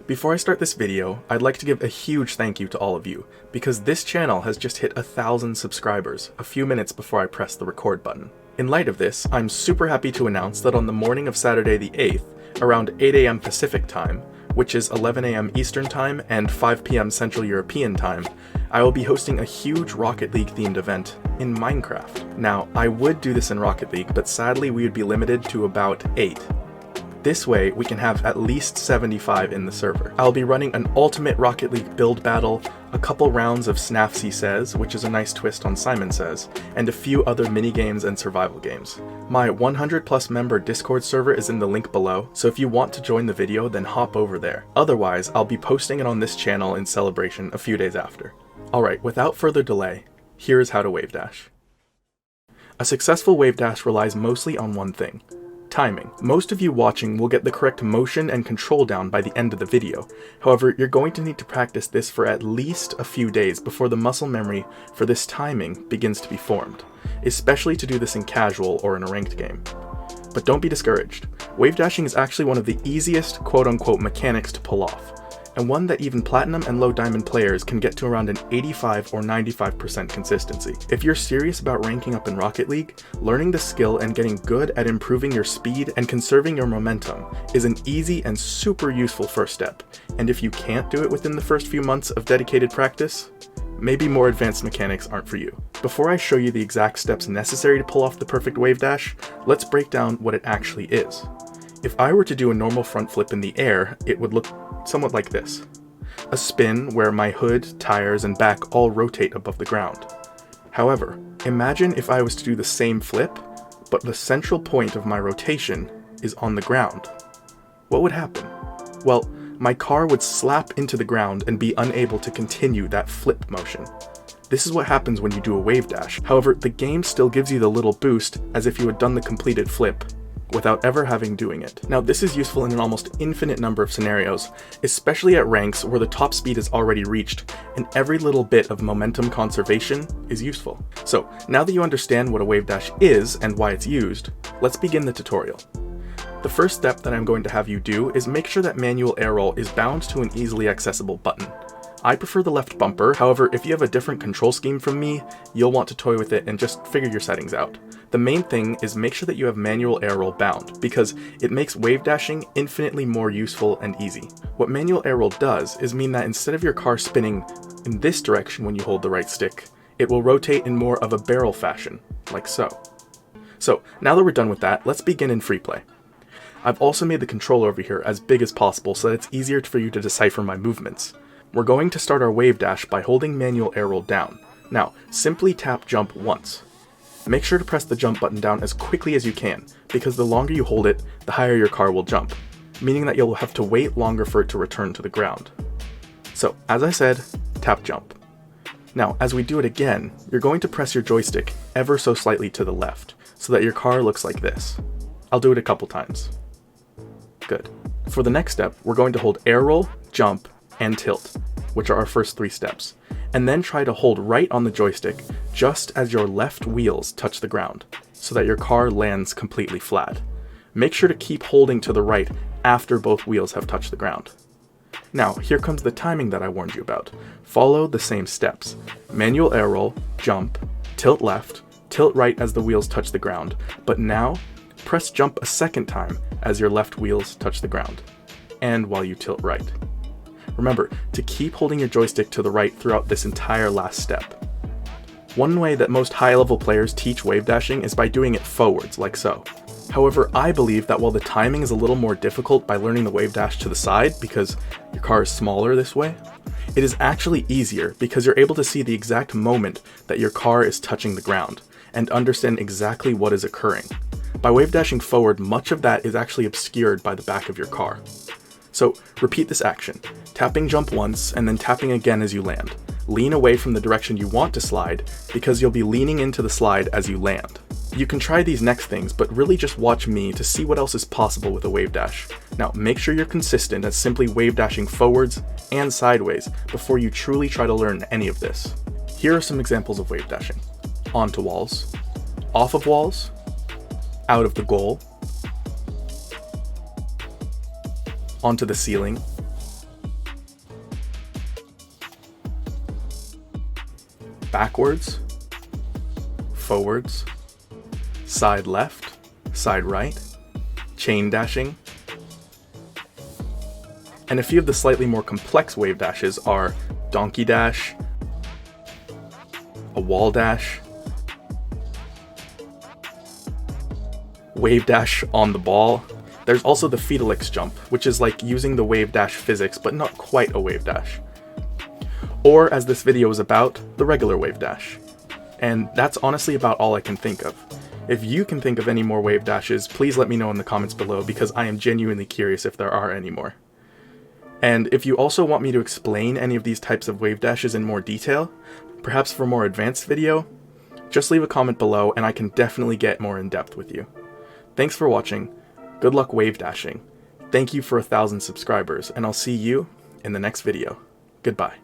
Before I start this video, I'd like to give a huge thank you to all of you, because this channel has just hit 1,000 subscribers a few minutes before I press the record button. In light of this, I'm super happy to announce that on the morning of Saturday the 8th, around 8 AM Pacific time, which is 11 AM Eastern time and 5 PM Central European time, I will be hosting a huge Rocket League themed event in Minecraft. Now, I would do this in Rocket League, but sadly we would be limited to about 8. This way, we can have at least 75 in the server. I'll be running an ultimate Rocket League build battle, a couple rounds of Snafu Says, which is a nice twist on Simon Says, and a few other mini-games and survival games. My 100+ member Discord server is in the link below, so if you want to join the video, then hop over there. Otherwise, I'll be posting it on this channel in celebration a few days after. Alright, without further delay, here is how to wave dash. A successful wave dash relies mostly on one thing: timing. Most of you watching will get the correct motion and control down by the end of the video. However, you're going to need to practice this for at least a few days before the muscle memory for this timing begins to be formed, especially to do this in casual or in a ranked game. But don't be discouraged. Wave dashing is actually one of the easiest quote-unquote mechanics to pull off, and one that even platinum and low diamond players can get to around an 85 or 95% consistency. If you're serious about ranking up in Rocket League, learning the skill and getting good at improving your speed and conserving your momentum is an easy and super useful first step, and if you can't do it within the first few months of dedicated practice, maybe more advanced mechanics aren't for you. Before I show you the exact steps necessary to pull off the perfect wave dash, let's break down what it actually is. If I were to do a normal front flip in the air, it would look somewhat like this. A spin where my hood, tires, and back all rotate above the ground. However, imagine if I was to do the same flip, but the central point of my rotation is on the ground. What would happen? Well, my car would slap into the ground and be unable to continue that flip motion. This is what happens when you do a wave dash. However, the game still gives you the little boost as if you had done the completed flip without ever having doing it. Now, this is useful in an almost infinite number of scenarios, especially at ranks where the top speed is already reached and every little bit of momentum conservation is useful. So now that you understand what a wave dash is and why it's used, let's begin the tutorial. The first step that I'm going to have you do is make sure that manual air roll is bound to an easily accessible button. I prefer the left bumper, however, if you have a different control scheme from me, you'll want to toy with it and just figure your settings out. The main thing is make sure that you have manual air roll bound, because it makes wave dashing infinitely more useful and easy. What manual air roll does is mean that instead of your car spinning in this direction when you hold the right stick, it will rotate in more of a barrel fashion, like so. So now that we're done with that, let's begin in free play. I've also made the controller over here as big as possible so that it's easier for you to decipher my movements. We're going to start our wave dash by holding manual air roll down. Now, simply tap jump once. Make sure to press the jump button down as quickly as you can, because the longer you hold it, the higher your car will jump, meaning that you'll have to wait longer for it to return to the ground. So, as I said, tap jump. Now, as we do it again, you're going to press your joystick ever so slightly to the left, so that your car looks like this. I'll do it a couple times. Good. For the next step, we're going to hold air roll, jump, and tilt, which are our first 3 steps, and then try to hold right on the joystick just as your left wheels touch the ground, so that your car lands completely flat. Make sure to keep holding to the right after both wheels have touched the ground. Now, here comes the timing that I warned you about. Follow the same steps. Manual air roll, jump, tilt left, tilt right as the wheels touch the ground, but now press jump a second time as your left wheels touch the ground, and while you tilt right. Remember to keep holding your joystick to the right throughout this entire last step. One way that most high-level players teach wave dashing is by doing it forwards, like so. However, I believe that while the timing is a little more difficult by learning the wave dash to the side because your car is smaller this way, it is actually easier because you're able to see the exact moment that your car is touching the ground and understand exactly what is occurring. By wave dashing forward, much of that is actually obscured by the back of your car. So repeat this action, tapping jump once and then tapping again as you land. Lean away from the direction you want to slide because you'll be leaning into the slide as you land. You can try these next things, but really just watch me to see what else is possible with a wave dash. Now make sure you're consistent at simply wave dashing forwards and sideways before you truly try to learn any of this. Here are some examples of wave dashing. Onto walls, off of walls, out of the goal, onto the ceiling, backwards, forwards, side left, side right, chain dashing, and a few of the slightly more complex wave dashes are donkey dash, a wall dash, wave dash on the ball. There's also the Fidelix jump, which is like using the wave dash physics, but not quite a wave dash. Or, as this video is about, the regular wave dash. And that's honestly about all I can think of. If you can think of any more wave dashes, please let me know in the comments below, because I am genuinely curious if there are any more. And if you also want me to explain any of these types of wave dashes in more detail, perhaps for a more advanced video, just leave a comment below and I can definitely get more in depth with you. Thanks for watching, good luck wave dashing, thank you for 1,000 subscribers, and I'll see you in the next video. Goodbye.